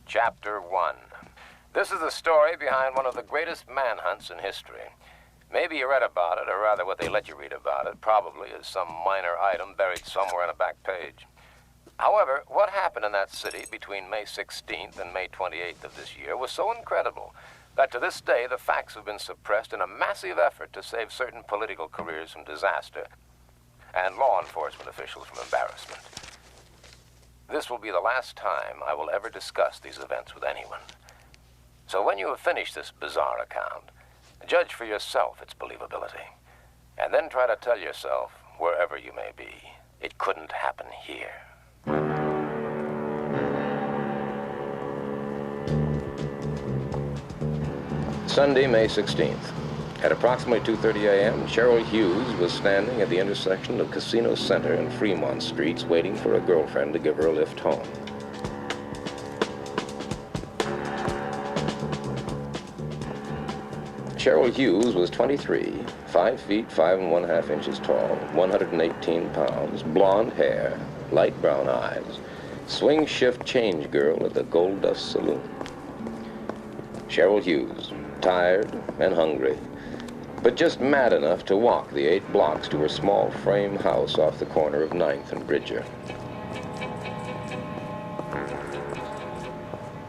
Chapter 1. This is the story behind one of the greatest manhunts in history. Maybe you read about it, or rather what they let you read about it, probably as some minor item buried somewhere on a back page. However, what happened in that city between May 16th and May 28th of this year was so incredible that to this day the facts have been suppressed in a massive effort to save certain political careers from disaster and law enforcement officials from embarrassment. This will be the last time I will ever discuss these events with anyone. So when you have finished this bizarre account, judge for yourself its believability, and then try to tell yourself, wherever you may be, it couldn't happen here. Sunday, May 16th. At approximately 2:30 a.m., Cheryl Hughes was standing at the intersection of Casino Center and Fremont Streets waiting for a girlfriend to give her a lift home. Cheryl Hughes was 23, 5 feet 5 1/2 inches tall, 118 pounds, blonde hair, light brown eyes, swing shift change girl at the Gold Dust Saloon. Cheryl Hughes, tired and hungry, but just mad enough to walk the 8 blocks to her small frame house off the corner of 9th and Bridger.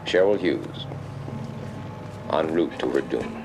Cheryl Hughes, en route to her doom.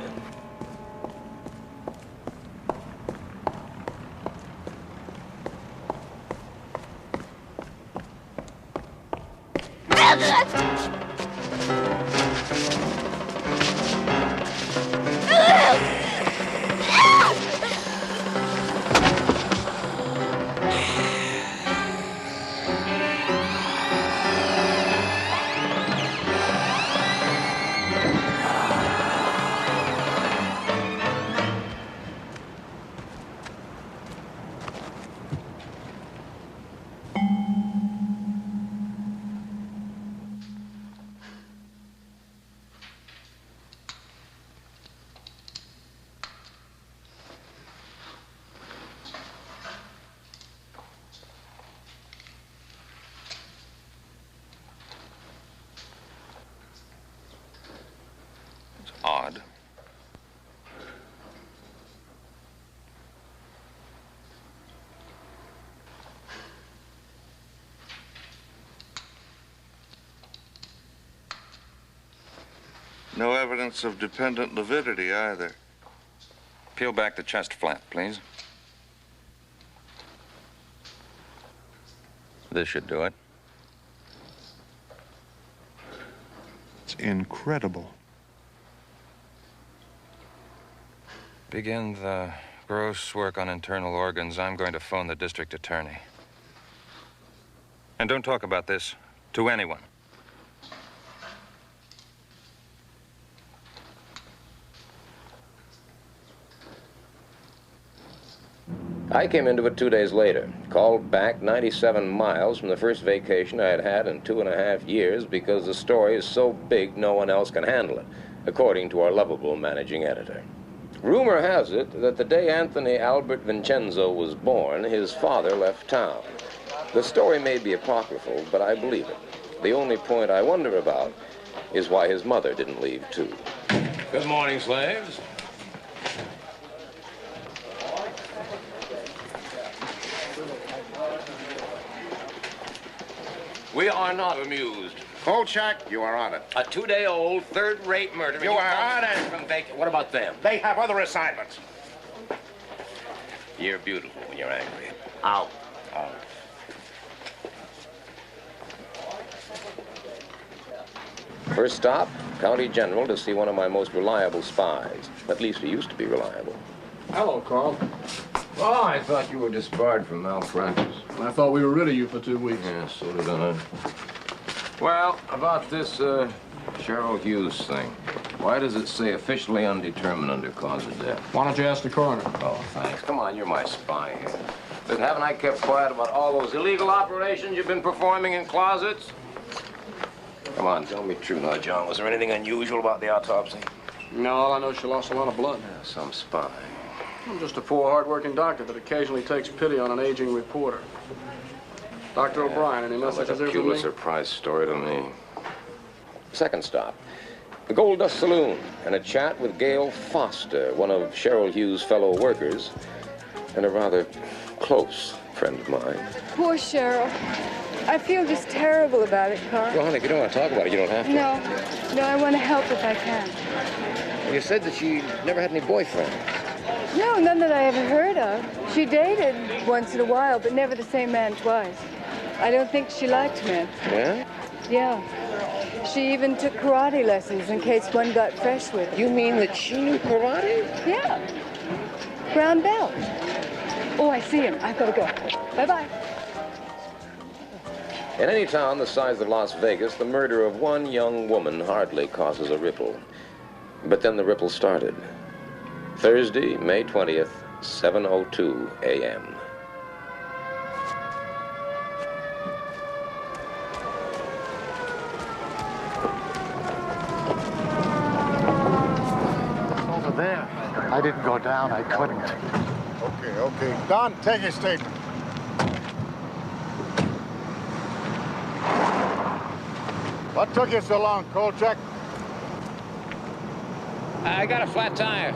Odd. No evidence of dependent lividity either. Peel back the chest flap, please. This should do it. It's incredible. Begin the gross work on internal organs. I'm going to phone the district attorney. And don't talk about this to anyone. I came into it 2 days later, called back 97 miles from the first vacation I had had in 2.5 years because the story is so big no one else can handle it, according to our lovable managing editor. Rumor has it that the day Anthony Albert Vincenzo was born, his father left town. The story may be apocryphal, but I believe it. The only point I wonder about is why his mother didn't leave, too. Good morning, slaves. We are not amused. Kolchak, you are on it. A 2-day-old, third-rate murder. You are on it. What about them? They have other assignments. You're beautiful when you're angry. Out. Out. First stop, County General to see one of my most reliable spies. At least he used to be reliable. Hello, Carl. Oh, I thought you were disbarred from malpractice. I thought we were rid of you for 2 weeks. Yeah, so did I. Well, about this, Cheryl Hughes thing. Why does it say officially undetermined under cause of death? Why don't you ask the coroner? Oh, thanks. Come on, you're my spy here. But haven't I kept quiet about all those illegal operations you've been performing in closets? Come on, tell me true now, John. Was there anything unusual about the autopsy? No, all I know is she lost a lot of blood. Yeah, some spy. I'm just a poor, hard-working doctor that occasionally takes pity on an aging reporter. Dr. O'Brien, any messages there Like a for me? Pulitzer Prize story to me. Second stop, the Gold Dust Saloon, and a chat with Gail Foster, one of Cheryl Hughes' fellow workers, and a rather close friend of mine. Poor Cheryl. I feel just terrible about it, Carl. Well, honey, if you don't want to talk about it, you don't have to. No, I want to help if I can. You said that she never had any boyfriends. No, none that I ever heard of. She dated once in a while, but never the same man twice. I don't think she liked men. Yeah? Yeah. She even took karate lessons in case one got fresh with her. You mean that she knew karate? Yeah. Brown belt. Oh, I see him. I've got to go. Bye-bye. In any town the size of Las Vegas, the murder of one young woman hardly causes a ripple. But then the ripple started. Thursday, May 20th, 7:02 a.m. Over there. I didn't go down. I couldn't. Okay. Don, take your statement. What took you so long, Kolchak? I got a flat tire.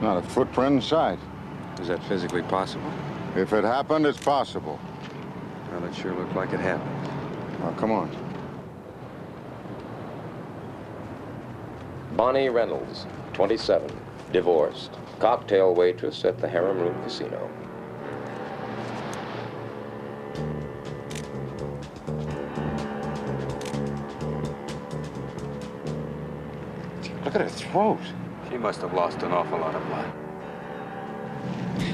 Not a footprint inside. Is that physically possible? If it happened, it's possible. Well, it sure looked like it happened. Now, come on. Bonnie Reynolds, 27, divorced, cocktail waitress at the Harem Room Casino. Look at her throat. She must have lost an awful lot of blood.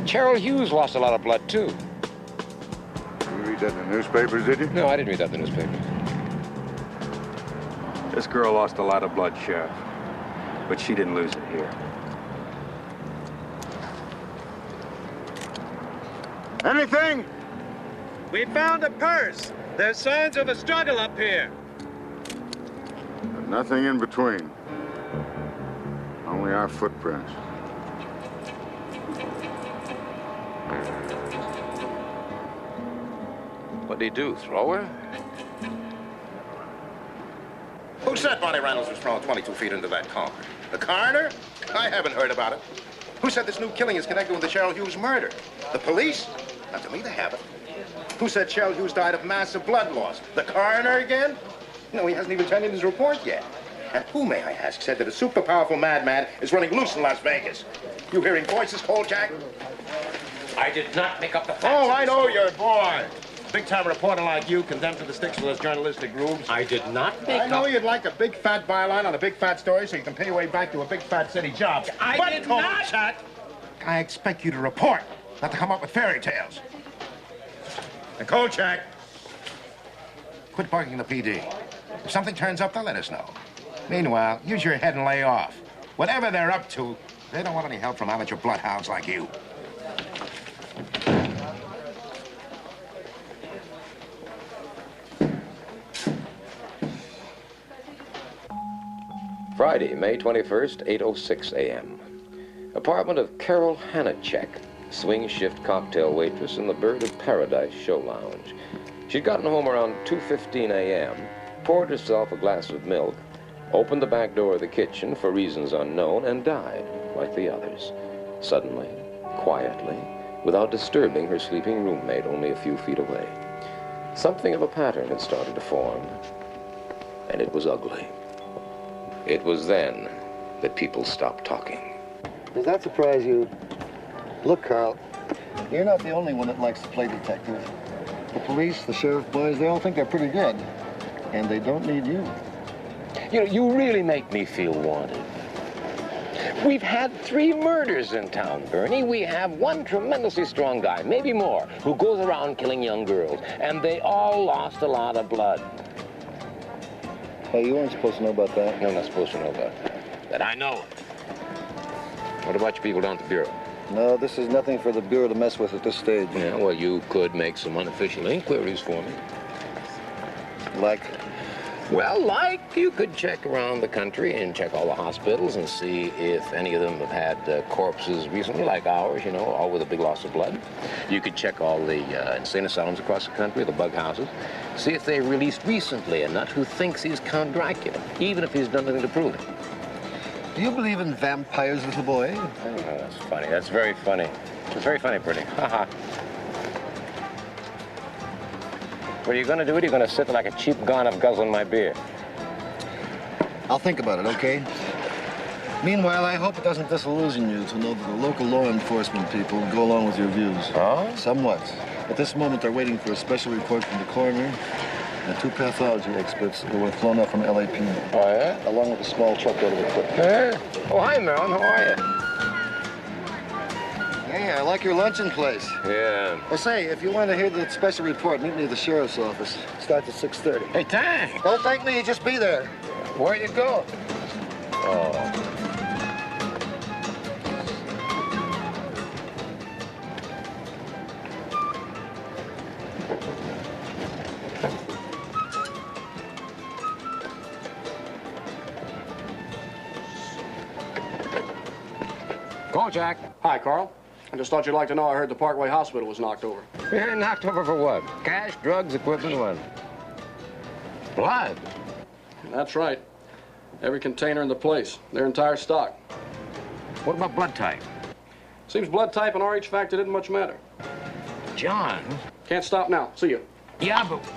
Cheryl Hughes lost a lot of blood, too. You read that in the newspapers, did you? No, I didn't read that in the newspaper. This girl lost a lot of blood, Sheriff. But she didn't lose it here. Anything? We found a purse. There's signs of a struggle up here. But nothing in between. Only our footprints. What'd he do, throw her? Who said Bonnie Reynolds was thrown 22 feet into that car? The coroner? I haven't heard about it. Who said this new killing is connected with the Cheryl Hughes murder? The police? Not to me, they haven't. Who said Cheryl Hughes died of massive blood loss? The coroner again? No, he hasn't even turned in his report yet. And who, may I ask, said that a super powerful madman is running loose in Las Vegas? You hearing voices, Kolchak? I did not make up the facts. Oh, I know your boy. Big-time reporter like you, condemned to the sticks for those journalistic grooves. I did not make I know up... you'd like a big fat byline on a big fat story so you can pay your way back to a big fat city job. I did not- Kolchak, I expect you to report, not to come up with fairy tales. And Kolchak, quit bugging the PD. If something turns up, they'll let us know. Meanwhile, use your head and lay off. Whatever they're up to, they don't want any help from amateur bloodhounds like you. Friday, May 21st, 8:06 a.m. Apartment of Carol Hanachek, swing shift cocktail waitress in the Bird of Paradise show lounge. She'd gotten home around 2:15 a.m., poured herself a glass of milk, opened the back door of the kitchen for reasons unknown, and died like the others. Suddenly, quietly, without disturbing her sleeping roommate only a few feet away. Something of a pattern had started to form, and it was ugly. It was then that people stopped talking. Does that surprise you? Look, Carl, you're not the only one that likes to play detective. The police, the sheriff boys, they all think they're pretty good. And they don't need you. You know, you really make me feel wanted. We've had 3 murders in town, Bernie. We have one tremendously strong guy, maybe more, who goes around killing young girls. And they all lost a lot of blood. Hey, you weren't supposed to know about that. You're not supposed to know about that. But I know it. What about you people down at the Bureau? No, this is nothing for the Bureau to mess with at this stage. Yeah, well, you could make some unofficial inquiries for me. Like? Well, like, you could check around the country and check all the hospitals and see if any of them have had corpses recently, like ours, you know, all with a big loss of blood. You could check all the insane asylums across the country, the bug houses, see if they released recently a nut who thinks he's Count Dracula, even if he's done nothing to prove it. Do you believe in vampires, little boy? Oh, that's funny. That's very funny. It's very funny, Bertie. Ha-ha. What are you going to do? Are you going to sit like a cheap gonoph guzzling my beer? I'll think about it, okay? Meanwhile, I hope it doesn't disillusion you to know that the local law enforcement people go along with your views. Oh? Somewhat. At this moment, they're waiting for a special report from the coroner and 2 pathology experts who were flown up from LAPD. Oh, yeah? Along with a small truckload of equipment. Yeah? Oh, hi, Marilyn. How are you? Hey, I like your luncheon place. Yeah. Well, say, if you want to hear the special report, meet me at the sheriff's office. Starts at 6:30. Hey, thanks. Don't thank me, just be there. Where you go? Oh. Kolchak. Hi, Carl. I just thought you'd like to know I heard the Parkway Hospital was knocked over. Yeah, knocked over for what? Cash, drugs, equipment, what? Blood. That's right. Every container in the place. Their entire stock. What about blood type? Seems blood type and RH factor didn't much matter. John. Can't stop now. See you. Yeah, but...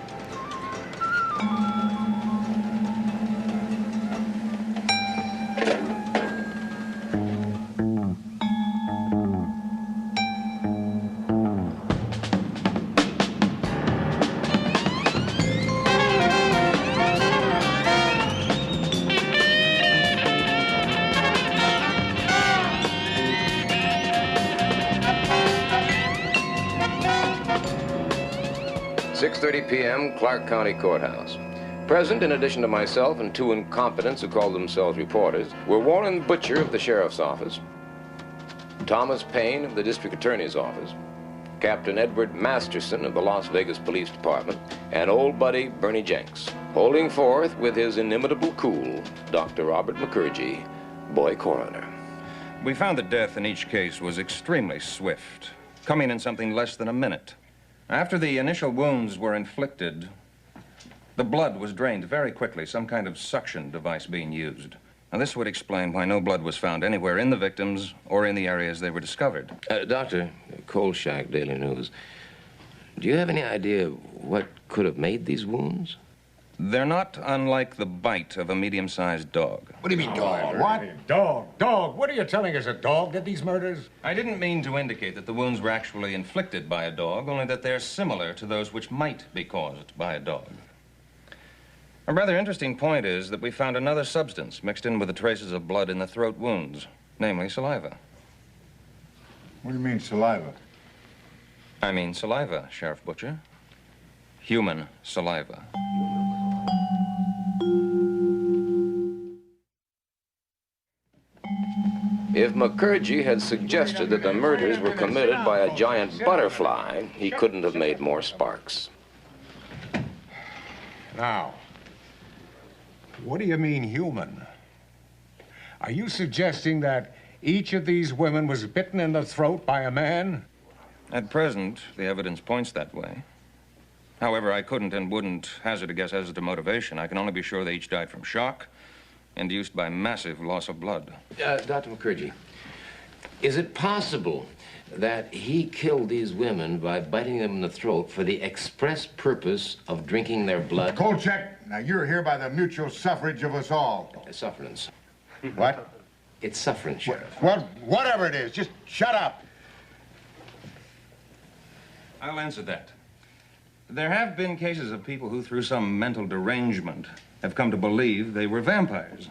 p.m., Clark County Courthouse. Present, in addition to myself and 2 incompetents who called themselves reporters, were Warren Butcher of the Sheriff's Office, Thomas Payne of the District Attorney's Office, Captain Edward Masterson of the Las Vegas Police Department, and old buddy Bernie Jenks, holding forth with his inimitable cool, Dr. Robert McCurgy, boy coroner. We found that death in each case was extremely swift, coming in something less than a minute. After the initial wounds were inflicted, the blood was drained very quickly, some kind of suction device being used. Now, this would explain why no blood was found anywhere in the victims or in the areas they were discovered. Doctor, Kolchak, Daily News, do you have any idea what could have made these wounds? They're not unlike the bite of a medium-sized dog. What do you mean, dog? What? Dog. What are you telling us? A dog did these murders? I didn't mean to indicate that the wounds were actually inflicted by a dog, only that they're similar to those which might be caused by a dog. A rather interesting point is that we found another substance mixed in with the traces of blood in the throat wounds, namely saliva. What do you mean, saliva? I mean saliva, Sheriff Butcher. Human saliva. If McCurgy had suggested that the murders were committed by a giant butterfly, he couldn't have made more sparks. Now, what do you mean human? Are you suggesting that each of these women was bitten in the throat by a man? At present, the evidence points that way. However, I couldn't and wouldn't hazard a guess as to motivation. I can only be sure they each died from shock, induced by massive loss of blood. Dr. McCurgy, is it possible that he killed these women by biting them in the throat for the express purpose of drinking their blood? Kolchak, now you're here by the mutual suffrage of us all. Sufferance. What? It's sufferance, Sheriff. Whatever it is, just shut up. I'll answer that. There have been cases of people who, through some mental derangement, have come to believe they were vampires.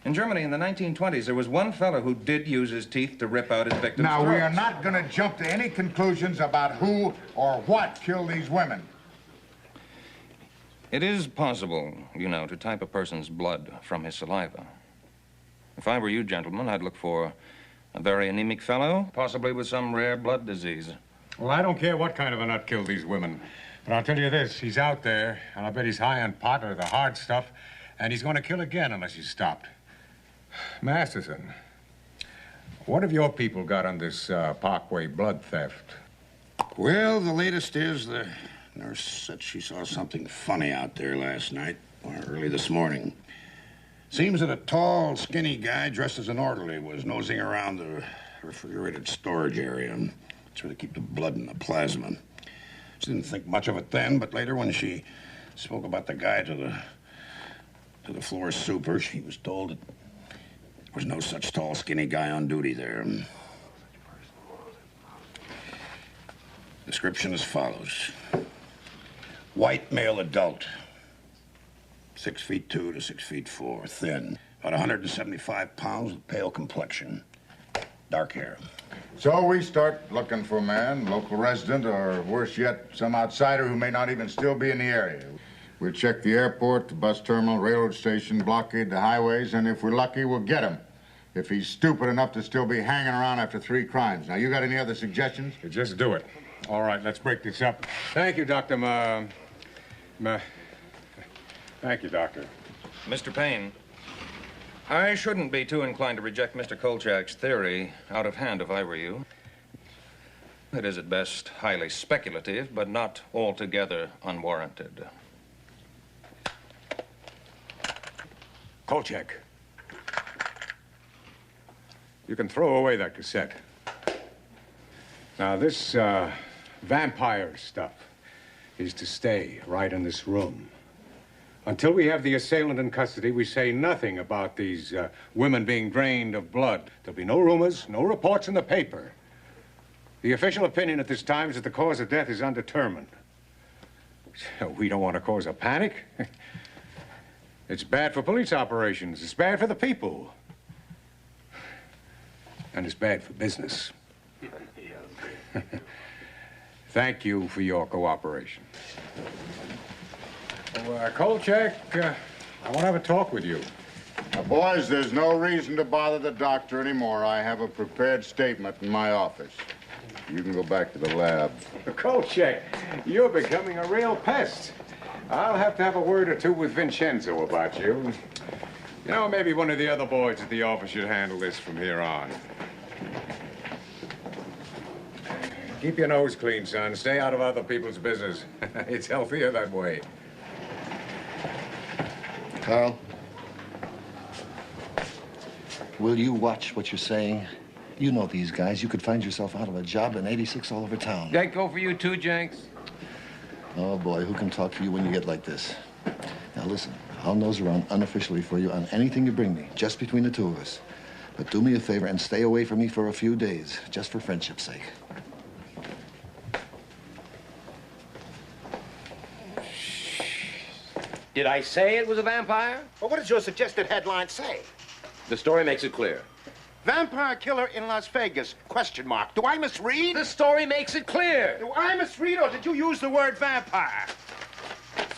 In Germany in the 1920s, there was one fellow who did use his teeth to rip out his victims' Now, throats. we are not going to jump to any conclusions about who or what killed these women. It is possible, you know, to type a person's blood from his saliva. If I were you, gentlemen, I'd look for a very anemic fellow, possibly with some rare blood disease. Well, I don't care what kind of a nut killed these women. But I'll tell you this, he's out there, and I bet he's high on pot or the hard stuff, and he's going to kill again unless he's stopped. Masterson, what have your people got on this Parkway blood theft? Well, the latest is the nurse said she saw something funny out there last night, or early this morning. Seems that a tall, skinny guy dressed as an orderly was nosing around the refrigerated storage area. That's where they keep the blood and the plasma. She didn't think much of it then, but later when she spoke about the guy to the floor super, she was told that there was no such tall, skinny guy on duty there. Description as follows. White male adult, 6'2" to 6'4", thin, about 175 pounds with pale complexion, dark hair. So we start looking for a man, local resident, or worse yet, some outsider who may not even still be in the area. We'll check the airport, the bus terminal, railroad station, blockade the highways, and if we're lucky, we'll get him. If he's stupid enough to still be hanging around after 3 crimes. Now, you got any other suggestions? Just do it. All right, let's break this up. Thank you, Dr. Thank you, Doctor. Mr. Payne, I shouldn't be too inclined to reject Mr. Kolchak's theory out of hand if I were you. It is at best highly speculative, but not altogether unwarranted. Kolchak, you can throw away that cassette. Now, this vampire stuff is to stay right in this room. Until we have the assailant in custody, we say nothing about these women being drained of blood. There'll be no rumors, no reports in the paper. The official opinion at this time is that the cause of death is undetermined. We don't want to cause a panic. It's bad for police operations. It's bad for the people. And it's bad for business. Thank you for your cooperation. Well, Kolchak, I want to have a talk with you. Now, boys, there's no reason to bother the doctor anymore. I have a prepared statement in my office. You can go back to the lab. Kolchak, you're becoming a real pest. I'll have to have a word or two with Vincenzo about you. You know, maybe one of the other boys at the office should handle this from here on. Keep your nose clean, son. Stay out of other people's business. It's healthier that way. Carl, will you watch what you're saying? You know these guys. You could find yourself out of a job in 86 all over town. That go for you too, Jenks? Oh, boy, who can talk to you when you get like this? Now, listen, I'll nose around unofficially for you on anything you bring me, just between the two of us. But do me a favor and stay away from me for a few days, just for friendship's sake. Did I say it was a vampire? Well, what does your suggested headline say? The story makes it clear. Vampire killer in Las Vegas, question mark. Do I misread? The story makes it clear. Do I misread, or did you use the word vampire?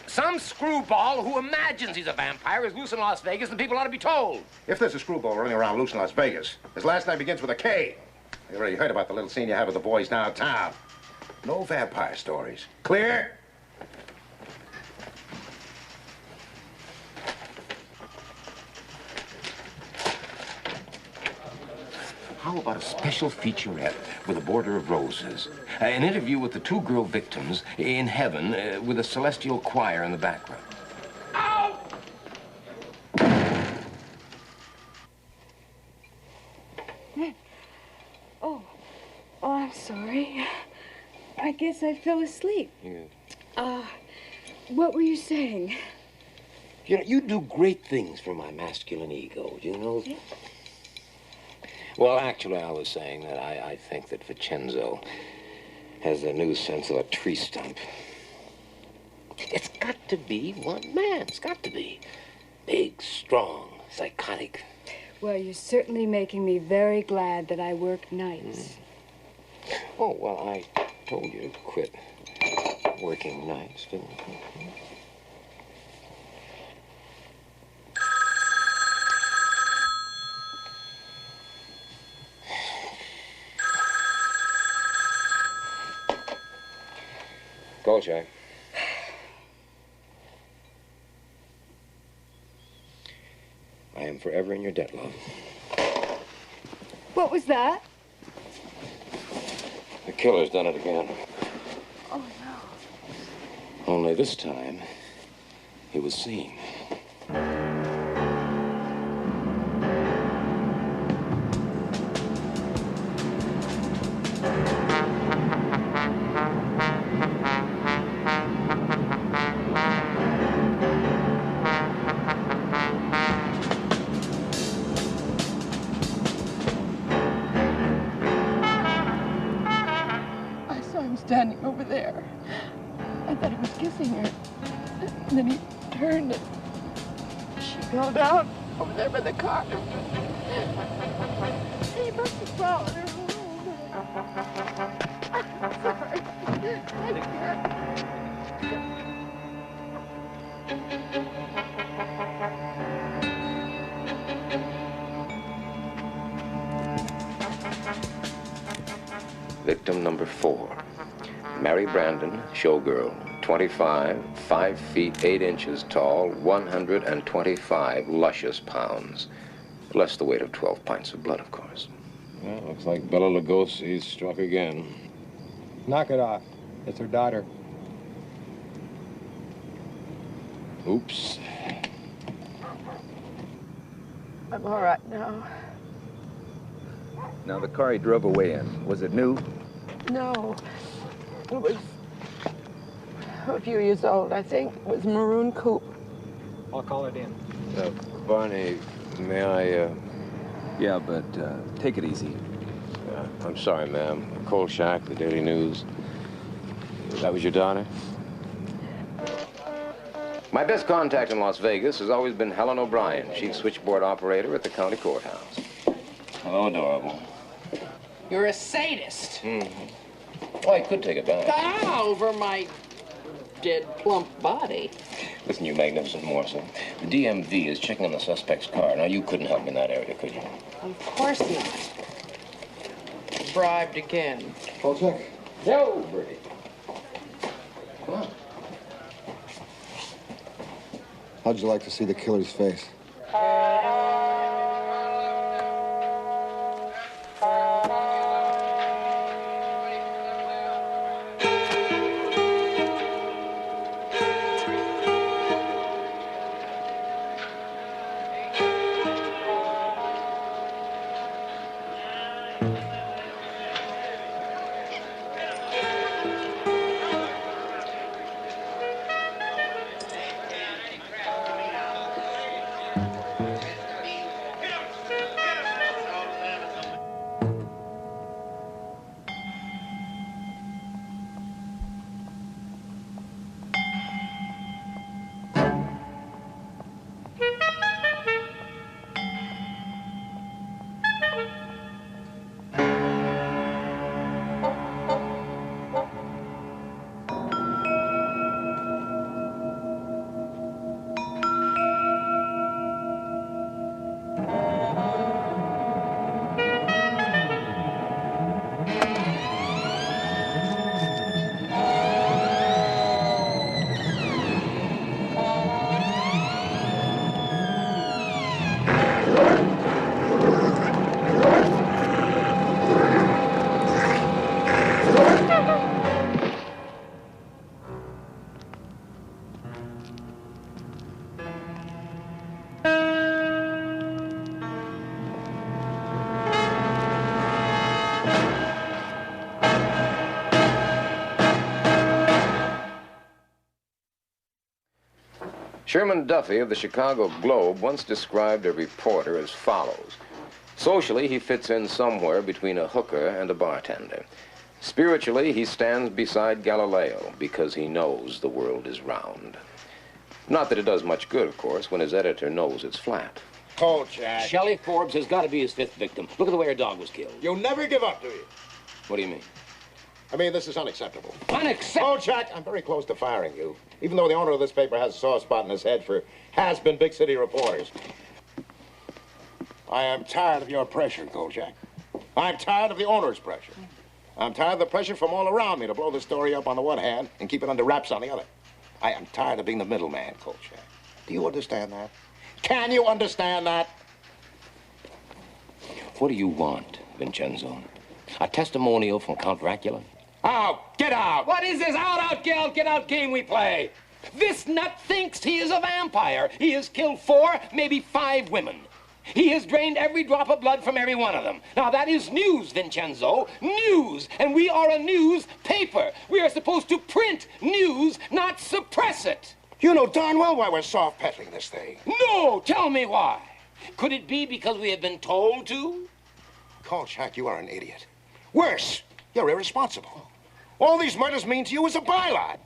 Some screwball who imagines he's a vampire is loose in Las Vegas, and people ought to be told. If there's a screwball running around loose in Las Vegas, his last name begins with a K. You already heard about the little scene you have with the boys downtown. No vampire stories. Clear? How about a special featurette with a border of roses? An interview with the 2 girl victims in heaven with a celestial choir in the background. Ow! Oh, I'm sorry. I guess I fell asleep. Yeah. What were you saying? You know, you do great things for my masculine ego, you know? Yeah. Well, actually, I was saying that I think that Vincenzo has the new sense of a tree stump. It's got to be one man. It's got to be. Big, strong, psychotic. Well, you're certainly making me very glad that I work nights. Oh, well, I told you to quit working nights, didn't I? Kolchak. I am forever in your debt, love. What was that? The killer's done it again. Oh, no. Only this time, he was seen. Standing over there. I thought he was kissing her. And then he turned and she fell down over there by the car. He must have followed her home. I'm sorry. I can't. Victim number 4. Mary Brandon, showgirl, 25, 5 feet 8 inches tall, 125 luscious pounds. Less the weight of 12 pints of blood, of course. Well, looks like Bela Lugosi's struck again. Knock it off. It's her daughter. Oops. I'm all right now. Now, the car he drove away in, was it new? No. It was a few years old, I think. It was a maroon coupe. I'll call it in. Barney, may I, Yeah, but take it easy. I'm sorry, ma'am. Kolchak, the Daily News. That was your daughter? My best contact in Las Vegas has always been Helen O'Brien, chief switchboard operator at the county courthouse. Hello, adorable. You're a sadist. Mm-hmm. Well, I could take it back. Ah, over my dead, plump body. Listen, you magnificent morsel. The DMV is checking on the suspect's car. Now, you couldn't help me in that area, could you? Of course not. Bribed again. Kolchak? No, Bertie. Come on. How'd you like to see the killer's face? Sherman Duffy of the Chicago Globe once described a reporter as follows. Socially, he fits in somewhere between a hooker and a bartender. Spiritually, he stands beside Galileo because he knows the world is round. Not that it does much good, of course, when his editor knows it's flat. Kolchak. Shelley Forbes has got to be his 5th victim. Look at the way her dog was killed. You'll never give up, do you? What do you mean? I mean, this is unacceptable. Unacceptable? Kolchak, I'm very close to firing you, even though the owner of this paper has a soft spot in his head for has-been big city reporters. I am tired of your pressure, Kolchak. I'm tired of the owner's pressure. I'm tired of the pressure from all around me to blow the story up on the one hand and keep it under wraps on the other. I am tired of being the middleman, Kolchak. Do you understand that? Can you understand that? What do you want, Vincenzo? A testimonial from Count Dracula? Out! Get out! What is this out, get out game we play? This nut thinks he is a vampire. He has killed 4, maybe 5 women. He has drained every drop of blood from every one of them. Now, that is news, Vincenzo. News. And we are a newspaper. We are supposed to print news, not suppress it. You know darn well why we're soft-pedaling this thing. No! Tell me why. Could it be because we have been told to? Kolchak, you are an idiot. Worse, you're irresponsible. All these murders mean to you is a byline.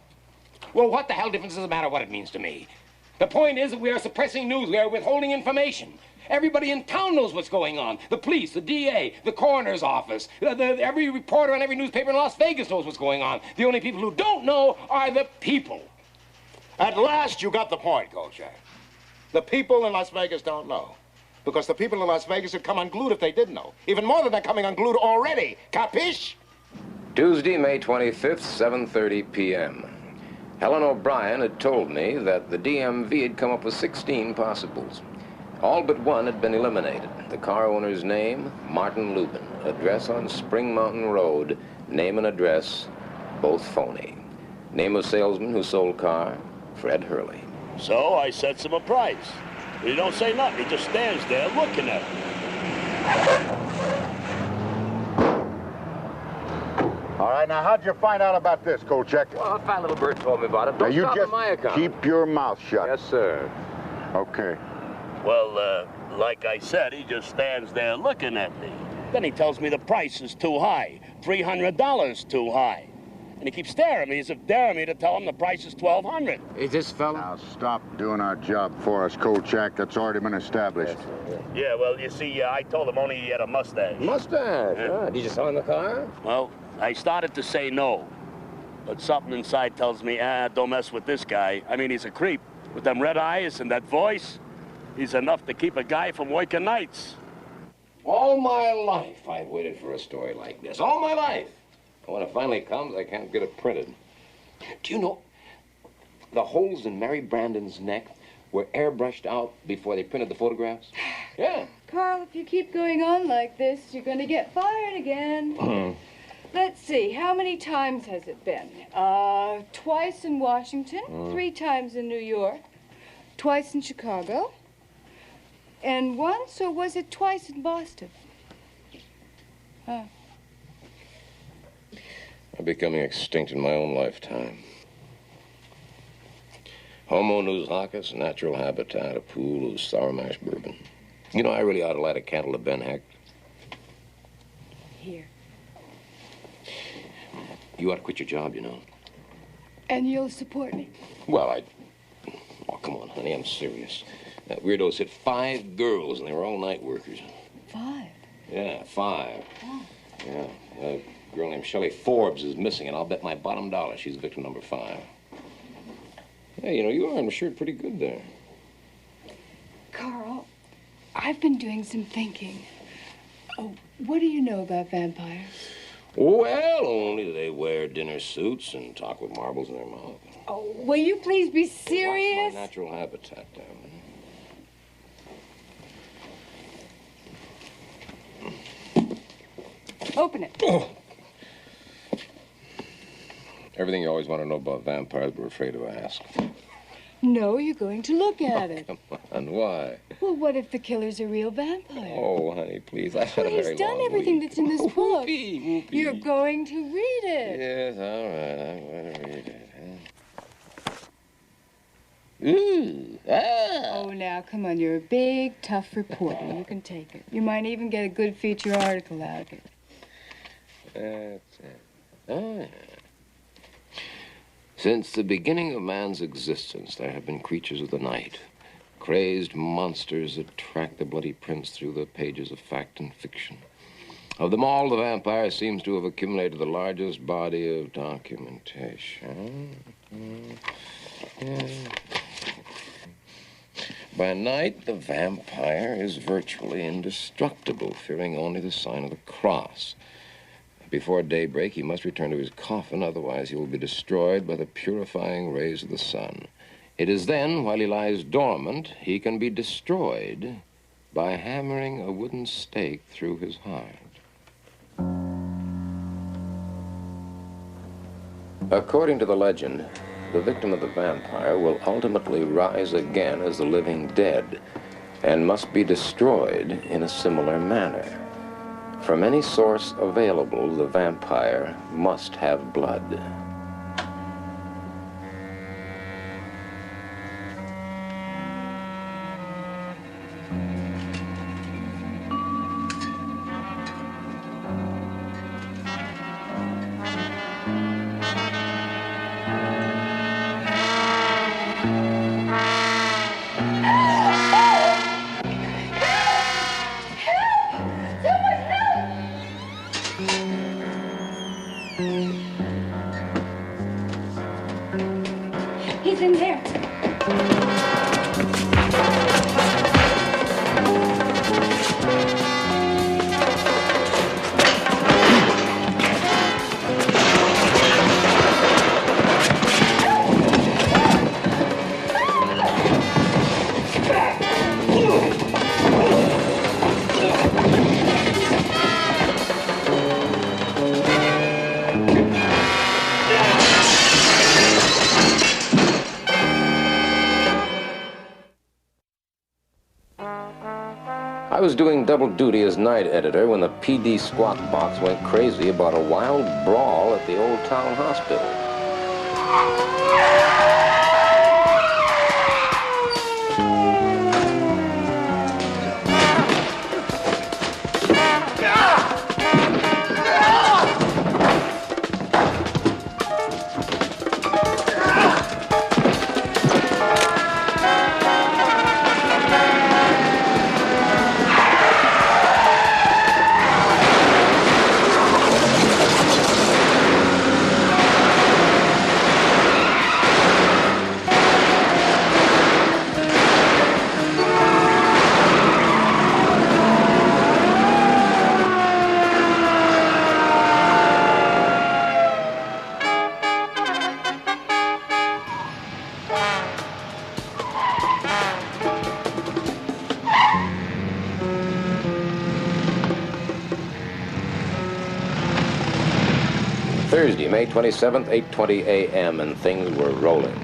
Well, what the hell difference does it matter what it means to me? The point is that we are suppressing news. We are withholding information. Everybody in town knows what's going on. The police, the DA, the coroner's office. Every reporter on every newspaper in Las Vegas knows what's going on. The only people who don't know are the people. At last, you got the point, Kolchak. The people in Las Vegas don't know. Because the people in Las Vegas would come unglued if they did know. Even more than they're coming unglued already. Capiche? Tuesday, May 25th, 7:30 p.m. Helen O'Brien had told me that the DMV had come up with 16 possibles. All but one had been eliminated. The car owner's name, Martin Lubin. Address on Spring Mountain Road. Name and address, both phony. Name of salesman who sold car, Fred Hurley. So I sets him a price. He don't say nothing. He just stands there looking at me. All right, now, how'd you find out about this, Kolchak? Well, a fat little bird told me about it. Now, Don't you stop just on my account. keep your mouth shut. Yes, sir. Okay. Well, like I said, he just stands there looking at me. Then he tells me the price is too high. $300 too high. And he keeps staring at me as if daring me to tell him the price is $1,200. Is this fella? Now, stop doing our job for us, Kolchak. That's already been established. Yeah, well, you see, I told him only he had a mustache. Mustache? Yeah. Did you sell him the car? Well, I started to say no. But something inside tells me, don't mess with this guy. I mean, he's a creep. With them red eyes and that voice, he's enough to keep a guy from working nights. All my life, I've waited for a story like this. All my life. And when it finally comes, I can't get it printed. Do you know, the holes in Mary Brandon's neck were airbrushed out before they printed the photographs? Yeah. Carl, if you keep going on like this, you're going to get fired again. Let's see, how many times has it been? Twice in Washington, 3 times in New York, twice in Chicago, and once, or was it twice in Boston? Huh. I'm becoming extinct in my own lifetime. Homo nous lacus, natural habitat, a pool of sour mash bourbon. You know, I really ought to light a candle to Ben Heck. Here. You ought to quit your job, you know. And you'll support me? Well, Oh, come on, honey, I'm serious. That weirdo's hit 5 girls, and they were all night workers. 5? Yeah, 5. Oh. Yeah, a girl named Shelley Forbes is missing, and I'll bet my bottom dollar she's victim number 5. Hey, you know, you are in the shirt pretty good there. Carl, I've been doing some thinking. Oh, what do you know about vampires? Well, only they wear dinner suits and talk with marbles in their mouth. Oh, will you please be serious? Watch my natural habitat down. Open it. Oh. Everything you always want to know about vampires, but we're afraid to ask. No, you're going to look at it. Come on, why? Well, what if the killer's a real vampire? Oh, honey, please. I've had a very long He's done everything week. that's in this book. Whoopee. You're going to read it. Yes, all right. I'm going to read it. Ooh, Oh, now, come on. You're a big, tough reporter. You can take it. You might even get a good feature article out of it. That's it. Oh, yeah. Since the beginning of man's existence, there have been creatures of the night, crazed monsters that track the bloody prints through the pages of fact and fiction. Of them all, the vampire seems to have accumulated the largest body of documentation. Yeah. By night, the vampire is virtually indestructible, fearing only the sign of the cross. Before daybreak, he must return to his coffin, otherwise he will be destroyed by the purifying rays of the sun. It is then, while he lies dormant, he can be destroyed by hammering a wooden stake through his heart. According to the legend, the victim of the vampire will ultimately rise again as the living dead and must be destroyed in a similar manner. From any source available, the vampire must have blood. He's in there. I was doing double duty as night editor when the PD squawk box went crazy about a wild brawl at the old town hospital. Thursday, May 27th, 8:20 a.m., and things were rolling.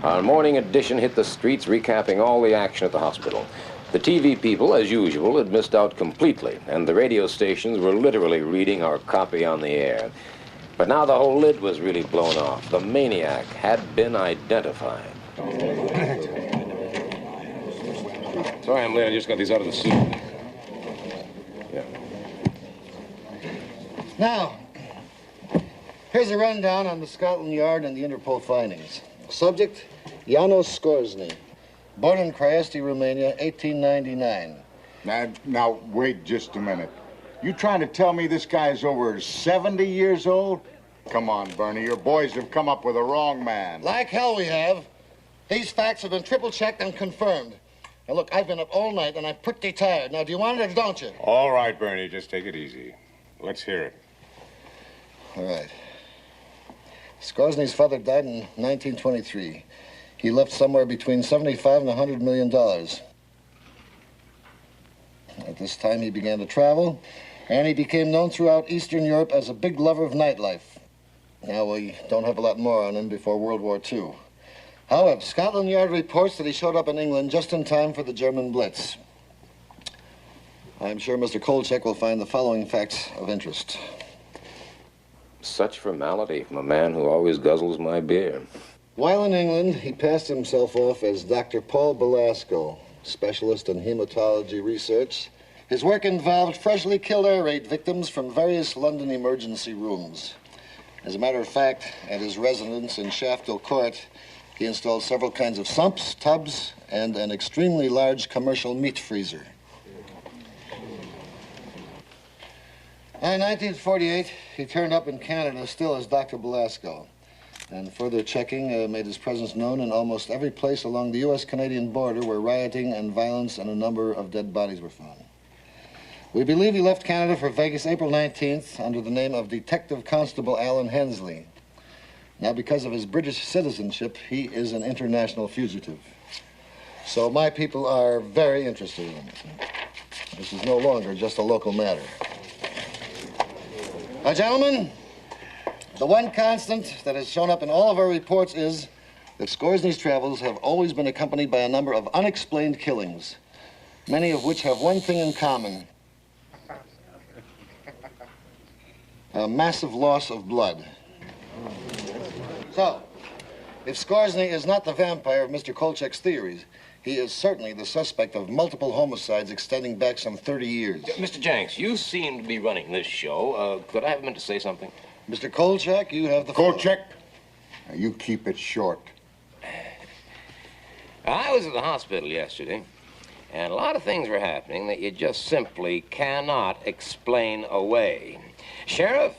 Our morning edition hit the streets, recapping all the action at the hospital. The TV people, as usual, had missed out completely, and the radio stations were literally reading our copy on the air. But now the whole lid was really blown off. The maniac had been identified. Sorry I'm late. I just got these out of the suit. Yeah. Now, here's a rundown on the Scotland Yard and the Interpol findings. Subject, Janos Skorzny. Born in Craiesti, Romania, 1899. Now, wait just a minute. You trying to tell me this guy's over 70 years old? Come on, Bernie. Your boys have come up with a wrong man. Like hell we have. These facts have been triple-checked and confirmed. Now, look, I've been up all night, and I'm pretty tired. Now, do you want it or don't you? All right, Bernie, just take it easy. Let's hear it. All right. Skorzny's father died in 1923. He left somewhere between $75 and $100 million. At this time, he began to travel, and he became known throughout Eastern Europe as a big lover of nightlife. Now, we don't have a lot more on him before World War II. However, Scotland Yard reports that he showed up in England just in time for the German Blitz. I'm sure Mr. Kolchak will find the following facts of interest. Such formality from a man who always guzzles my beer. While in England, he passed himself off as Dr. Paul Belasco, specialist in hematology research. His work involved freshly killed air raid victims from various London emergency rooms. As a matter of fact, at his residence in Shaftel Court, he installed several kinds of sumps, tubs, and an extremely large commercial meat freezer. In 1948, he turned up in Canada still as Dr. Belasco, and further checking made his presence known in almost every place along the U.S.-Canadian border where rioting and violence and a number of dead bodies were found. We believe he left Canada for Vegas April 19th under the name of Detective Constable Alan Hensley. Now, because of his British citizenship, he is an international fugitive. So my people are very interested in it. This is no longer just a local matter. Now, gentlemen, the one constant that has shown up in all of our reports is that Scoresny's travels have always been accompanied by a number of unexplained killings, many of which have one thing in common: a massive loss of blood. So, if Scoresny is not the vampire of Mr. Kolchak's theories, he is certainly the suspect of multiple homicides extending back some 30 years. Mr. Jenks, you seem to be running this show. Could I have a minute to say something? Mr. Kolchak, you have the Kolchak, now you keep it short. I was at the hospital yesterday, and a lot of things were happening that you just simply cannot explain away. Sheriff,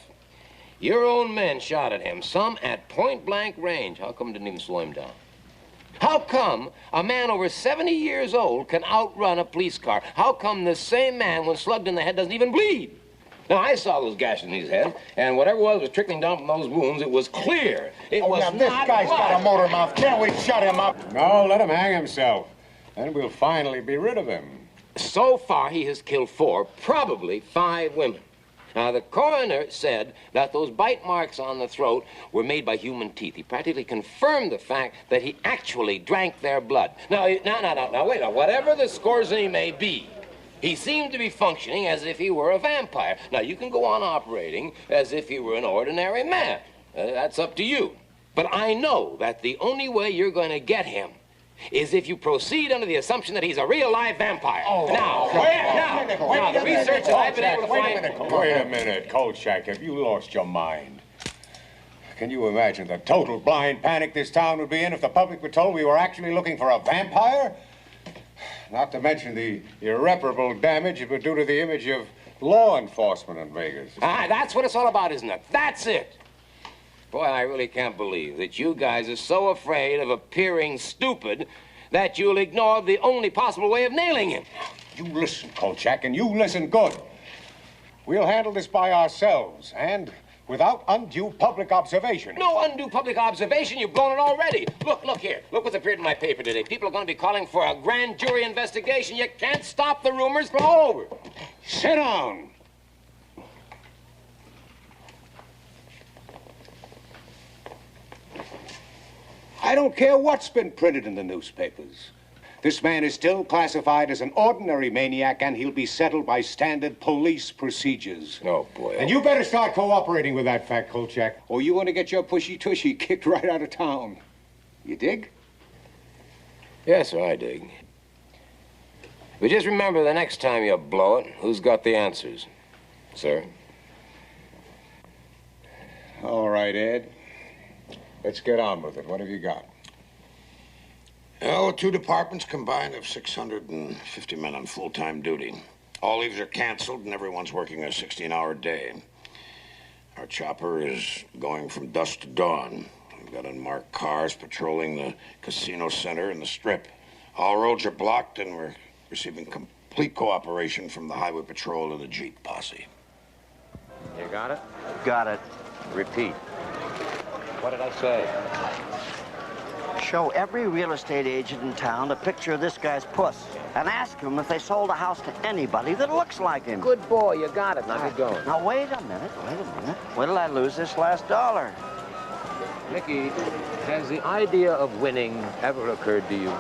your own men shot at him, some at point-blank range. How come it didn't even slow him down? How come a man over 70 years old can outrun a police car? How come this same man, when slugged in the head, doesn't even bleed? Now, I saw those gashes in his head, and whatever was trickling down from those wounds, it was clear. It was now, not this guy's blood. got a motor mouth. Can't we shut him up? No, let him hang himself. Then we'll finally be rid of him. So far, he has killed 4, probably 5 women. Now, the coroner said that those bite marks on the throat were made by human teeth. He practically confirmed the fact that he actually drank their blood. Now, wait. Now, whatever the Scoresny may be, he seemed to be functioning as if he were a vampire. Now, you can go on operating as if he were an ordinary man. That's up to you. But I know that the only way you're going to get him is if you proceed under the assumption that he's a real live vampire. Now, the research that I've been able to find... Wait a minute, Kolchak, have you lost your mind? Can you imagine the total blind panic this town would be in if the public were told we were actually looking for a vampire? Not to mention the irreparable damage it would do to the image of law enforcement in Vegas. That's what it's all about, isn't it? That's it. Boy, I really can't believe that you guys are so afraid of appearing stupid that you'll ignore the only possible way of nailing him. You listen, Kolchak, and you listen good. We'll handle this by ourselves, and without undue public observation. No undue public observation. You've blown it already. Look here. Look what's appeared in my paper today. People are going to be calling for a grand jury investigation. You can't stop the rumors from all over. Sit down. I don't care what's been printed in the newspapers. This man is still classified as an ordinary maniac, and he'll be settled by standard police procedures. Oh, boy. And you better start cooperating with that fact, Kolchak, or you want to get your pushy-tushy kicked right out of town. You dig? Yes, sir, I dig. But just remember, the next time you blow it, who's got the answers, sir? All right, Ed. Let's get on with it. What have you got? Well, 2 departments combined have 650 men on full-time duty. All leaves are canceled, and everyone's working a 16-hour day. Our chopper is going from dusk to dawn. We've got unmarked cars patrolling the casino center and the Strip. All roads are blocked, and we're receiving complete cooperation from the Highway Patrol and the Jeep posse. You got it? Got it. Repeat. What did I say? Show every real estate agent in town a picture of this guy's puss and ask them if they sold a house to anybody that looks like him. Good boy, you got it. Now get going. Now, wait a minute. Wait till I lose this last dollar. Mickey, has the idea of winning ever occurred to you?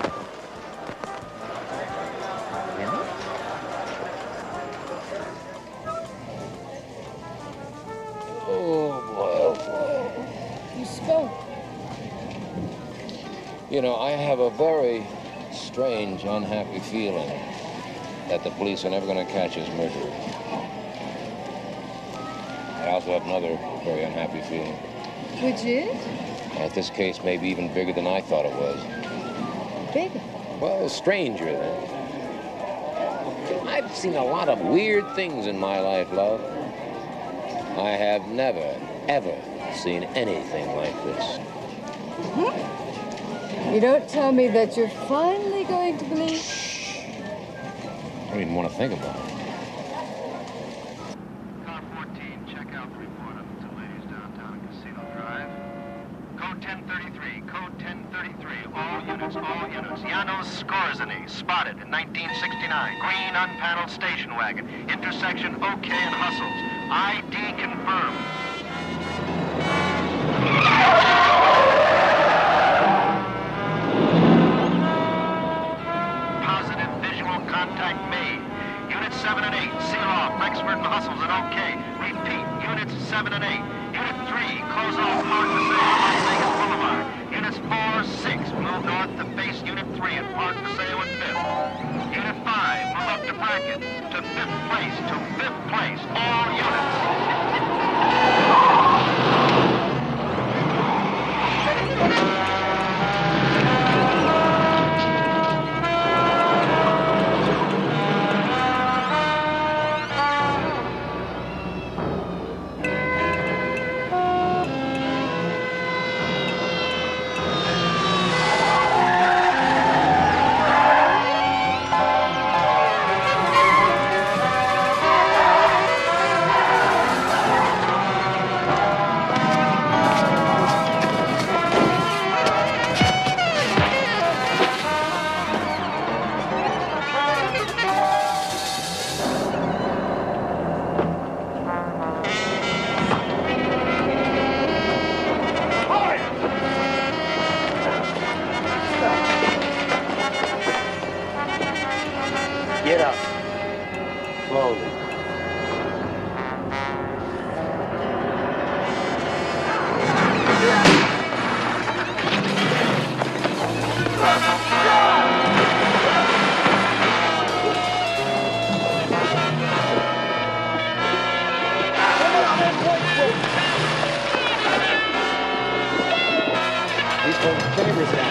You spoke. You know, I have a very strange, unhappy feeling that the police are never going to catch his murderer. I also have another very unhappy feeling. Which is? That this case may be even bigger than I thought it was. Bigger? Well, stranger than. I've seen a lot of weird things in my life, love. I have never, ever seen anything like this. You don't tell me that you're finally going to believe? I don't even want to think about it. Car 14, check out the report of the 2 ladies downtown on Casino Drive. 33, all units, Janos Skorzeny, spotted in 1969. Green unpaneled station wagon. Intersection OK and Hustles. ID confirmed. Positive visual contact made. Units 7 and 8, seal off. Rexford and Hustles and OK. Repeat, units 7 and 8. Unit 3, close off Park Paseo, Las Vegas Boulevard. Units 4, 6, move north to face Unit 3 at Park Paseo and 5th. Unit 5, move up to Bracken, to 5th place, all units. Get up. Slowly. He's holding fingers down.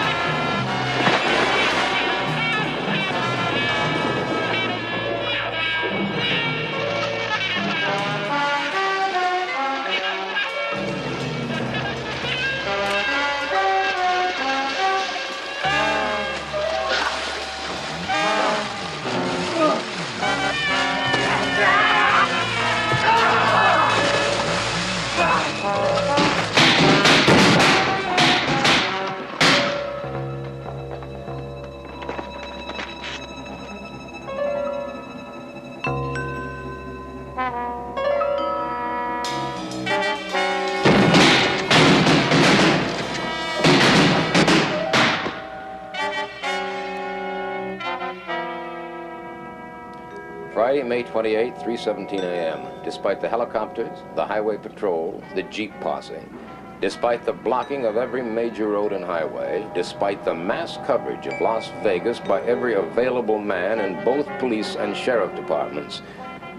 Friday, May 28, 3:17 a.m. Despite the helicopters, the highway patrol, the Jeep posse, despite the blocking of every major road and highway, despite the mass coverage of Las Vegas by every available man in both police and sheriff departments,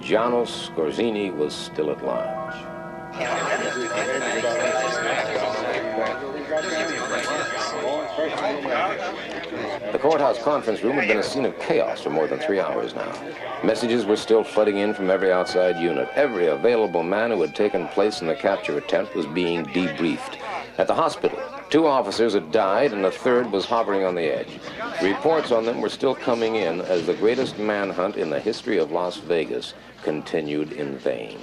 Janos Skorzeny was still at large. The courthouse conference room had been a scene of chaos for more than 3 hours now. Messages were still flooding in from every outside unit. Every available man who had taken place in the capture attempt was being debriefed. At the hospital, 2 officers had died and a third was hovering on the edge. Reports on them were still coming in as the greatest manhunt in the history of Las Vegas continued in vain.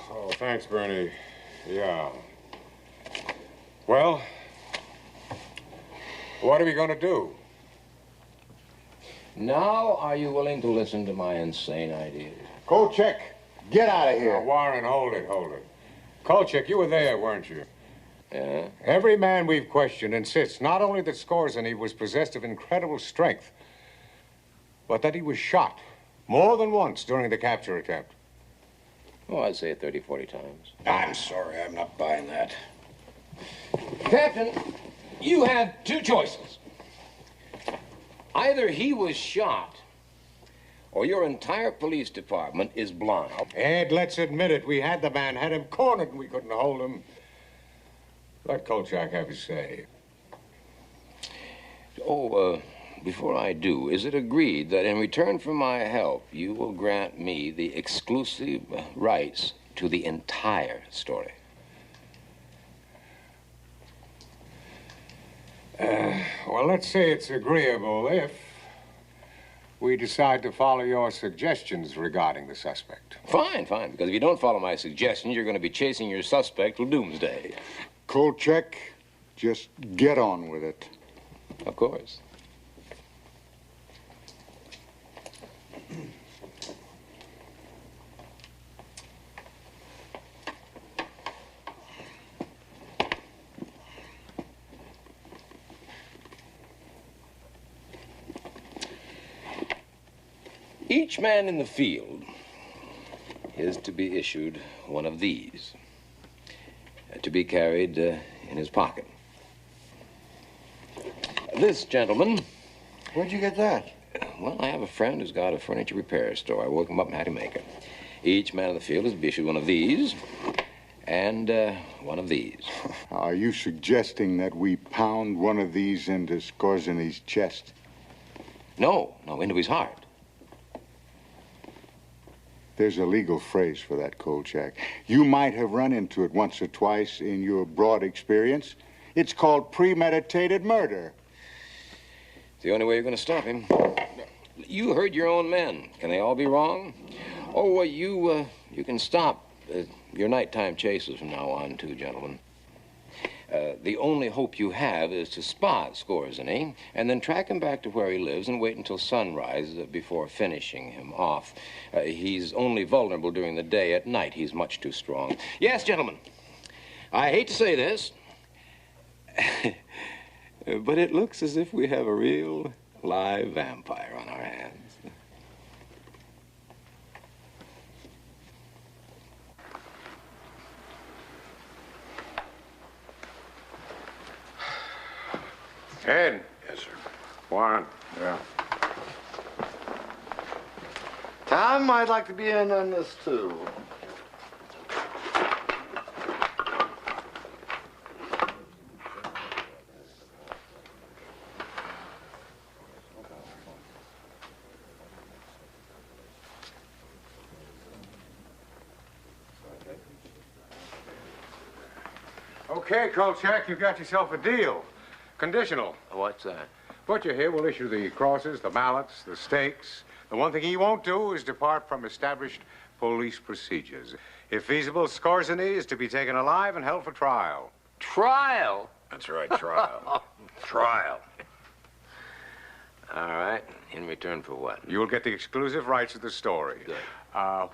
Oh, thanks, Bernie. Yeah. Well, what are we going to do? Now, are you willing to listen to my insane ideas? Kolchak, get out of here. Now, Warren, hold it. Kolchak, you were there, weren't you? Yeah? Every man we've questioned insists not only that Skorzeny was possessed of incredible strength, but that he was shot more than once during the capture attempt. Oh, I'd say it 30, 40 times. I'm sorry, I'm not buying that. Captain, you have 2 choices. Either he was shot, or your entire police department is blind. Ed, let's admit it. We had the man, had him cornered, and we couldn't hold him. Let Kolchak have his say. Before I do, is it agreed that in return for my help, you will grant me the exclusive rights to the entire story? Well, let's say it's agreeable if we decide to follow your suggestions regarding the suspect. Fine, fine, because if you don't follow my suggestions, you're going to be chasing your suspect till doomsday. Kolchak, just get on with it. Of course. Each man in the field is to be issued one of these, to be carried in his pocket. This gentleman... Where'd you get that? Well, I have a friend who's got a furniture repair store. I woke him up and had him make it. Each man in the field is to be issued one of these and one of these. Are you suggesting that we pound one of these into Skorzeny's chest? No, into his heart. There's a legal phrase for that, Kolchak. You might have run into it once or twice in your broad experience. It's called premeditated murder. It's the only way you're going to stop him. You heard your own men. Can they all be wrong? Oh, you can stop your nighttime chases from now on, too, gentlemen. The only hope you have is to spot Skorzeny and then track him back to where he lives and wait until sunrise before finishing him off. He's only vulnerable during the day. At night, he's much too strong. Yes, gentlemen, I hate to say this, but it looks as if we have a real live vampire on our hands. Ed. Yes, sir. Warren. Yeah. Tom, I'd like to be in on this, too. Okay, Kolchak, you've got yourself a deal. Conditional. What's that? Butcher here will issue the crosses, the mallets, the stakes. The one thing he won't do is depart from established police procedures. If feasible, Skorzeny is to be taken alive and held for trial. Trial? That's right, trial. Trial. All right. In return for what? You will get the exclusive rights to the story. Good.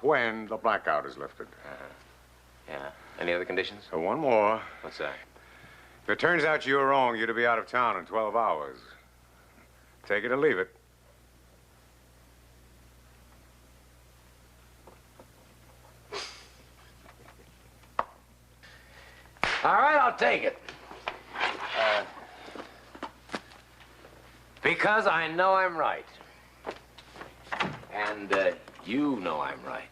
When the blackout is lifted. Yeah. Any other conditions? One more. What's that? If it turns out you're wrong, you're to be out of town in 12 hours. Take it or leave it. All right, I'll take it. Because I know I'm right. And you know I'm right.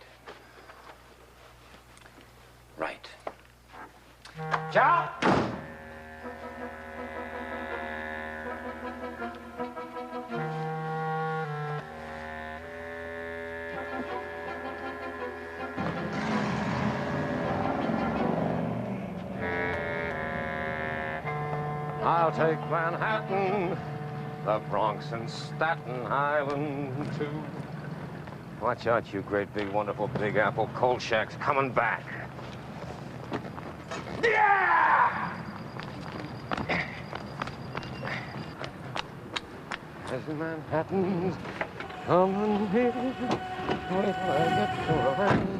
Right. Ciao! I'll take Manhattan, the Bronx and Staten Island, too. Watch out, you great, big, wonderful Big Apple. Kolchak's coming back. Yeah! As Manhattan's coming here, wait till I get to the rain.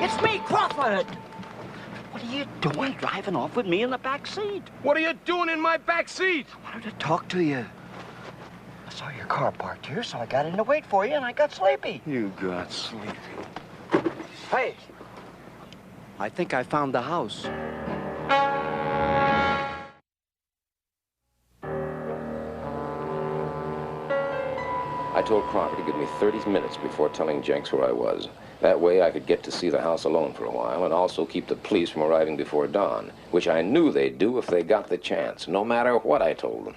It's me, Crawford. What are you doing driving off with me in the back seat? What are you doing in my back seat? I wanted to talk to you. I saw your car parked here, so I got in to wait for you, and I got sleepy. You got sleepy. Hey, I think I found the house. I told Crocker to give me 30 minutes before telling Jenks where I was. That way I could get to see the house alone for a while and also keep the police from arriving before dawn, which I knew they'd do if they got the chance, no matter what I told them.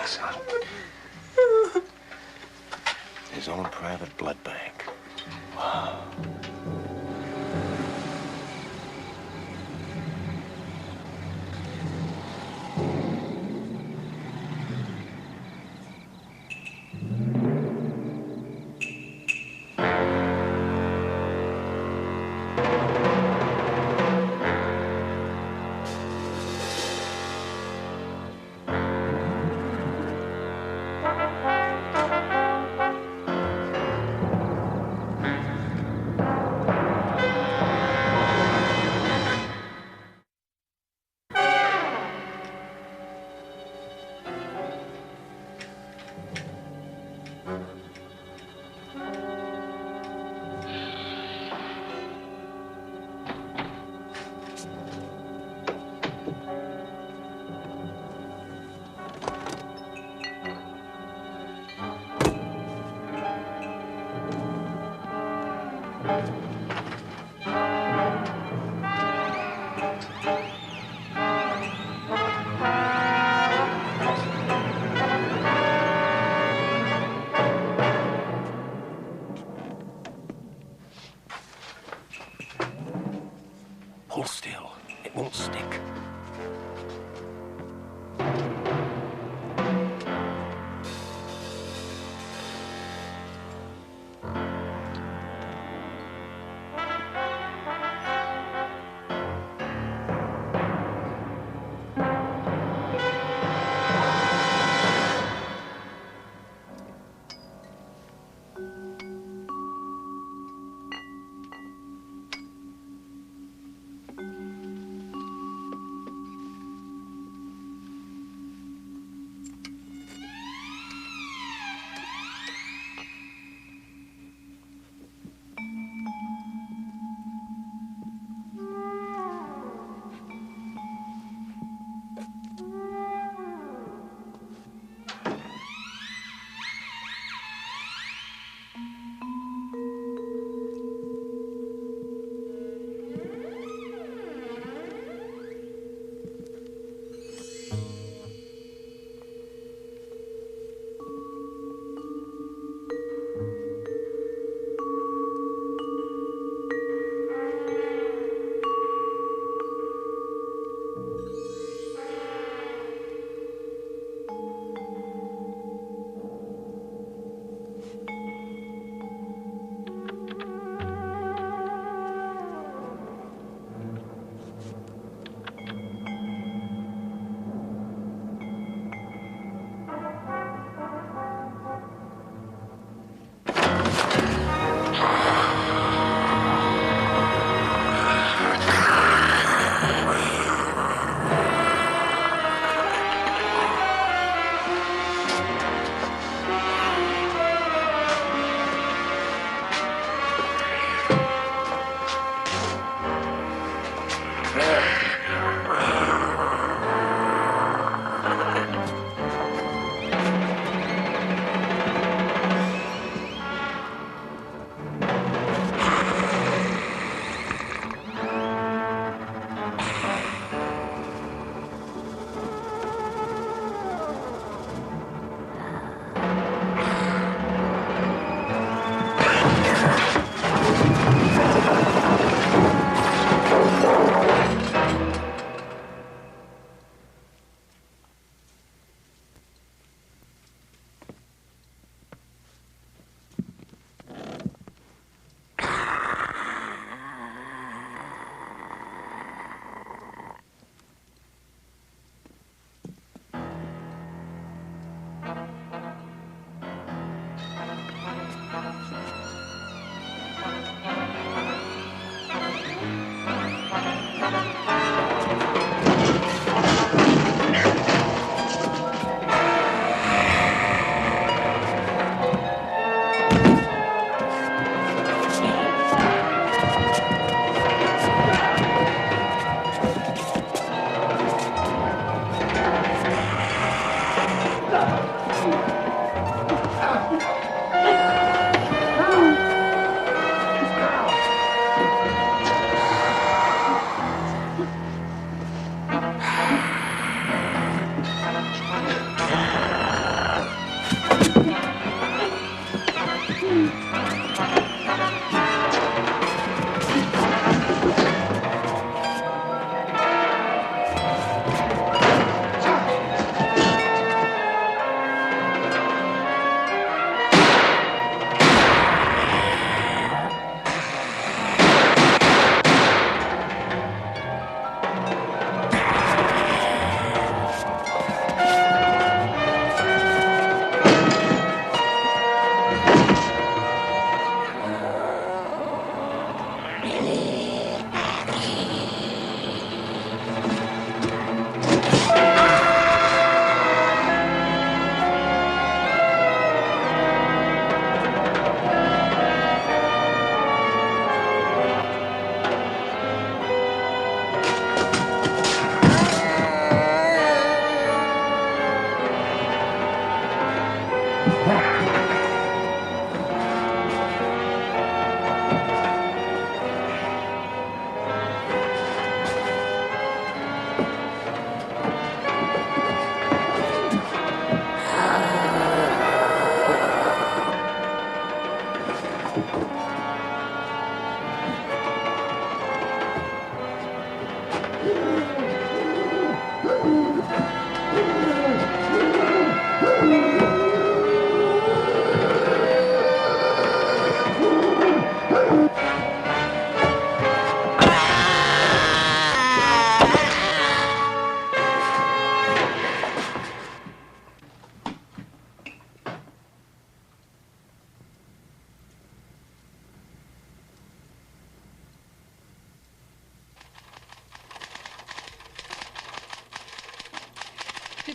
son. His own private blood bank. Wow. Hold still. It won't stick.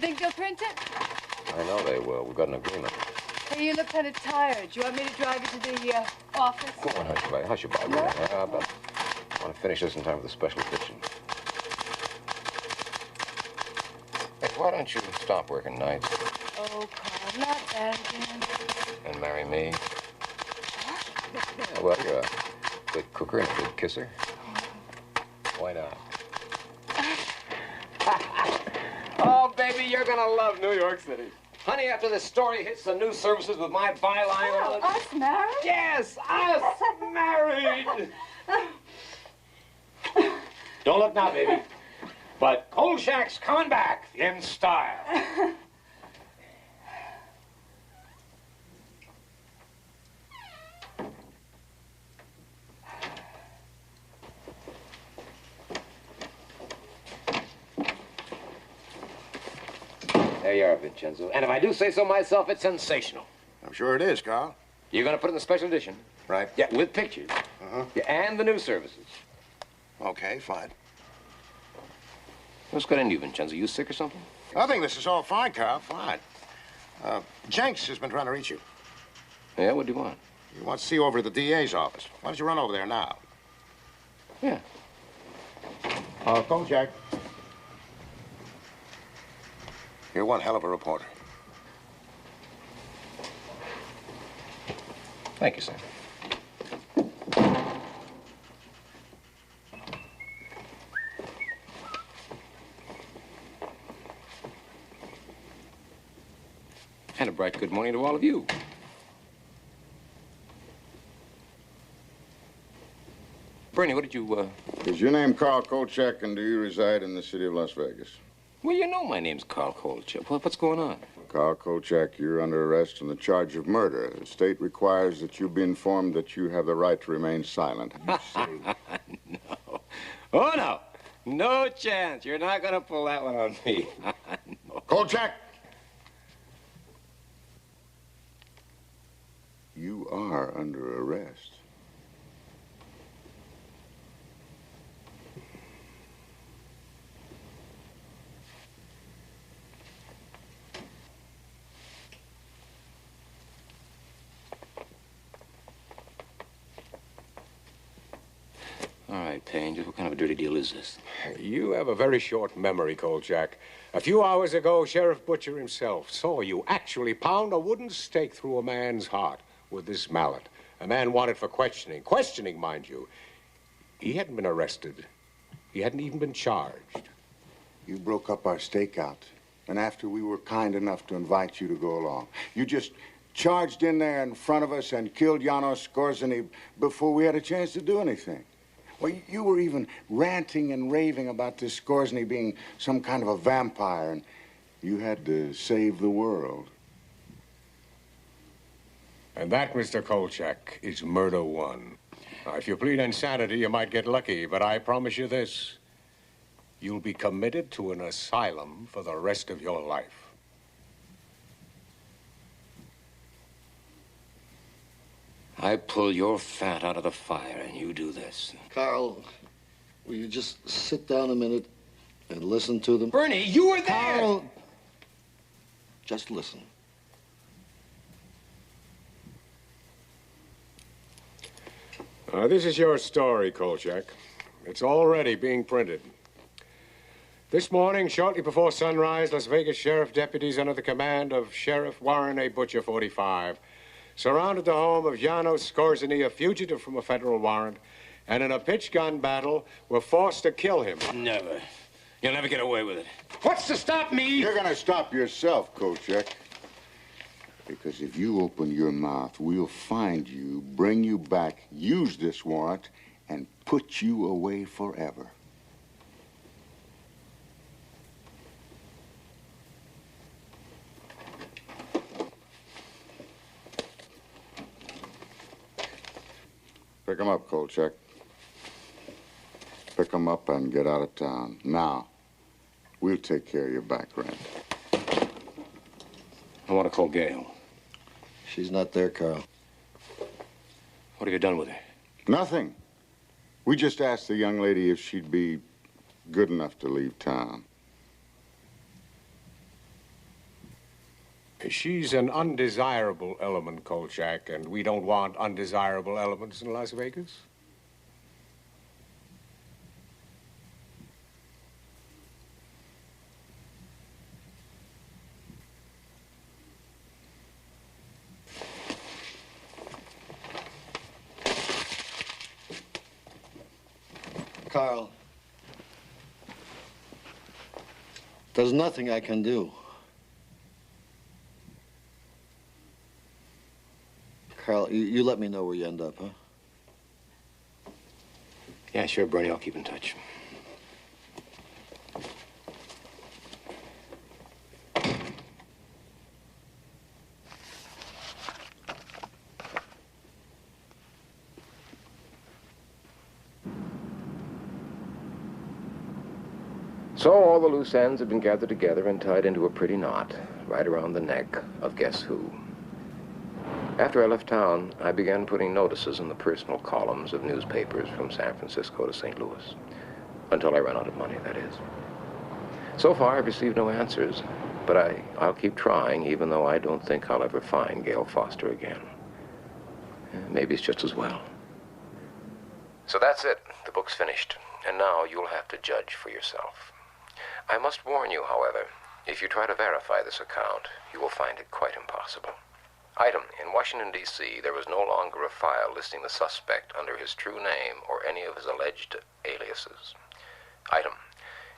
think they'll print it? I know they will. We've got an agreement. Hey, you look kind of tired. Do you want me to drive you to the office? Go on, hush your body. I want to finish this in time for the special edition. Hey, why don't you stop working nights Oh, Carl, not that again. and marry me? Yeah, well, you're a good cooker and a good kisser. Why not? Oh, baby, you're gonna love New York City. Honey, after this story hits the news services with my byline on it... Us married? Yes, us married! Don't look now, baby. But Kolchak's coming back in style. There you are, Vincenzo. And if I do say so myself, it's sensational. I'm sure it is, Carl. You're going to put it in the special edition? Right. Yeah, with pictures. Uh-huh. Yeah, and the news services. Okay, fine. What's got into you, Vincenzo? You sick or something? I think this is all fine, Carl. Fine. Jenks has been trying to reach you. Yeah, what do you want? He wants to see you over at the DA's office. Why don't you run over there now? Yeah. Kolchak. You're one hell of a reporter. Thank you, sir. And a bright good morning to all of you. Bernie, what did you, Is your name Carl Kolchak, and do you reside in the city of Las Vegas? Well, you know my name's Carl Kolchak. What's going on? Carl Kolchak, you're under arrest on the charge of murder. The state requires that you be informed that you have the right to remain silent. No. Oh, no. No chance. You're not going to pull that one on me. No. Kolchak! You are under arrest. All right, Payne, just what kind of a dirty deal is this? You have a very short memory, Kolchak. A few hours ago, Sheriff Butcher himself saw you actually pound a wooden stake through a man's heart with this mallet. A man wanted for questioning. Questioning, mind you. He hadn't been arrested. He hadn't even been charged. You broke up our stakeout, and after we were kind enough to invite you to go along, you just charged in there in front of us and killed Janos Skorzeny before we had a chance to do anything. Well, you were even ranting and raving about this Skorzeny being some kind of a vampire, and you had to save the world. And that, Mr. Kolchak, is murder one. Now, if you plead insanity, you might get lucky, but I promise you this. You'll be committed to an asylum for the rest of your life. I pull your fat out of the fire, and you do this. Carl, will you just sit down a minute and listen to them? Bernie, you were there! Carl, just listen. This is your story, Kolchak. It's already being printed. This morning, shortly before sunrise, Las Vegas Sheriff deputies under the command of Sheriff Warren A. Butcher, 45, surrounded the home of Janos Skorzeny, a fugitive from a federal warrant, and in a pitch-gun battle were forced to kill him. Never. You'll never get away with it. What's to stop me? You're gonna stop yourself, Kolchak. Because if you open your mouth, we'll find you, bring you back, use this warrant, and put you away forever. Pick him up, Kolchak. Pick him up and get out of town. Now, we'll take care of your back rent. I want to call Gail. She's not there, Carl. What have you done with her? Nothing. We just asked the young lady if she'd be good enough to leave town. She's an undesirable element, Kolchak, and we don't want undesirable elements in Las Vegas. Carl, there's nothing I can do. Carl, you let me know where you end up, huh? Yeah, sure, Bernie. I'll keep in touch. So all the loose ends have been gathered together and tied into a pretty knot right around the neck of guess who. After I left town, I began putting notices in the personal columns of newspapers from San Francisco to St. Louis. Until I ran out of money, that is. So far, I've received no answers, but I'll keep trying, even though I don't think I'll ever find Gail Foster again. Maybe it's just as well. So that's it. The book's finished, and now you'll have to judge for yourself. I must warn you, however, if you try to verify this account, you will find it quite impossible. Item, in Washington, D.C., there is no longer a file listing the suspect under his true name or any of his alleged aliases. Item,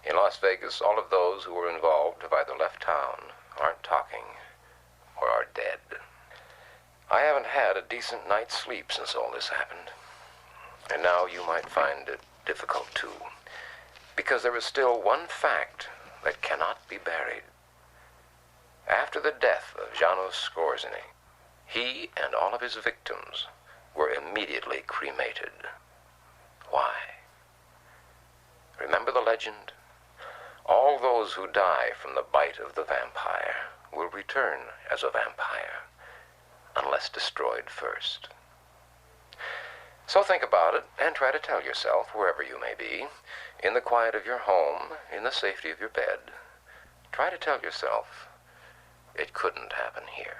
in Las Vegas, all of those who were involved have either left town, aren't talking, or are dead. I haven't had a decent night's sleep since all this happened. And now you might find it difficult, too. Because there is still one fact that cannot be buried. After the death of Janos Skorzeny, he and all of his victims were immediately cremated. Why? Remember the legend? All those who die from the bite of the vampire will return as a vampire, unless destroyed first. So think about it and try to tell yourself, wherever you may be, in the quiet of your home, in the safety of your bed, try to tell yourself, it couldn't happen here.